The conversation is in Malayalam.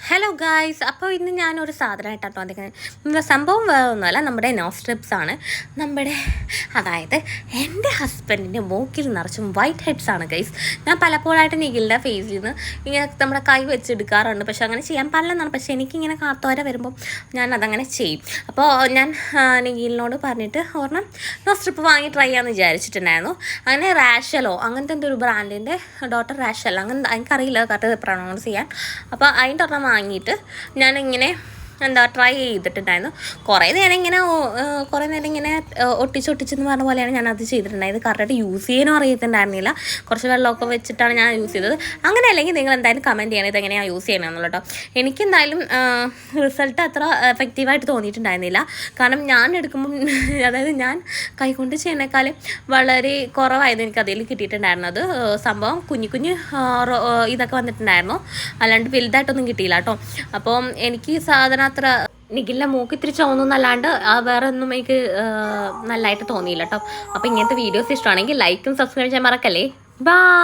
ഹലോ ഗായ്സ്, അപ്പോൾ ഇന്ന് ഞാനൊരു സാധനമായിട്ടാണ് വന്നിരിക്കുന്നത്. സംഭവം വേറെ ഒന്നുമല്ല, നമ്മുടെ നോസ് സ്ട്രിപ്സ് ആണ്. അതായത് എൻ്റെ ഹസ്ബൻഡിൻ്റെ മൂക്കിൽ നിറച്ചും വൈറ്റ് ഹെഡ്സ് ആണ് ഗൈസ്. ഞാൻ പലപ്പോഴായിട്ട് നിഖിലിൻ്റെ ഫേസിൽ നിന്ന് ഇങ്ങനെ നമ്മുടെ കൈ വെച്ചെടുക്കാറുണ്ട്, പക്ഷെ അങ്ങനെ ചെയ്യാൻ പാടില്ലെന്നാണ്. പക്ഷേ എനിക്കിങ്ങനെ കാത്തോര വരുമ്പോൾ ഞാൻ അതങ്ങനെ ചെയ്യും. അപ്പോൾ ഞാൻ നിഖിലിനോട് പറഞ്ഞിട്ട് ഒരെണ്ണം നോസ് സ്ട്രിപ്പ് വാങ്ങി ട്രൈ ചെയ്യാമെന്ന് വിചാരിച്ചിട്ടുണ്ടായിരുന്നു. അങ്ങനെ റാഷലോ അങ്ങനത്തെ എന്തൊരു ബ്രാൻഡിൻ്റെ ഡോട്ടർ റാഷൽ അങ്ങനെ എനിക്കറിയില്ല കറക്റ്റ് പ്രൊണൗൺസ് ചെയ്യാൻ. അപ്പോൾ അതിൻ്റെ ഒരെണ്ണം വാങ്ങിയിട്ട് ഞാനിങ്ങനെ ട്രൈ ചെയ്തിട്ടുണ്ടായിരുന്നു. കുറേ നേരം ഇങ്ങനെ ഒട്ടിച്ചെന്ന് പറഞ്ഞ പോലെയാണ് ഞാനത് ചെയ്തിട്ടുണ്ടായത്. കറക്റ്റായിട്ട് യൂസ് ചെയ്യാനും അറിയത്തുണ്ടായിരുന്നില്ല. കുറച്ച് വെള്ളമൊക്കെ വെച്ചിട്ടാണ് ഞാൻ യൂസ് ചെയ്തത്. അങ്ങനെ അല്ലെങ്കിൽ നിങ്ങൾ എന്തായാലും കമൻറ്റ് ചെയ്യണം ഇതെങ്ങനെയാണ് യൂസ് ചെയ്യണമെന്നുള്ള കേട്ടോ. എനിക്കെന്തായാലും റിസൾട്ട് അത്ര എഫക്റ്റീവായിട്ട് തോന്നിയിട്ടുണ്ടായിരുന്നില്ല. കാരണം ഞാൻ എടുക്കുമ്പം അതായത് ഞാൻ കൈകൊണ്ട് ചെയ്യുന്നേക്കാളും വളരെ കുറവായിരുന്നു എനിക്കതിൽ കിട്ടിയിട്ടുണ്ടായിരുന്നത്. സംഭവം കുഞ്ഞു ഇതൊക്കെ വന്നിട്ടുണ്ടായിരുന്നു, അല്ലാണ്ട് വലുതായിട്ടൊന്നും കിട്ടിയില്ല കേട്ടോ. അപ്പം എനിക്ക് സാധനം അത്ര നിഖിലിൻ്റെ മൂക്ക് ഇത്തിരി ചോന്നല്ലാണ്ട് വേറെ ഒന്നും എനിക്ക് നല്ലതായിട്ട് തോന്നിയില്ല കേട്ടോ. അപ്പോൾ ഇങ്ങനത്തെ വീഡിയോസ് ഇഷ്ടമാണെങ്കിൽ ലൈക്കും സബ്സ്ക്രൈബ് ചെയ്യാൻ മറക്കല്ലേ. ബൈ.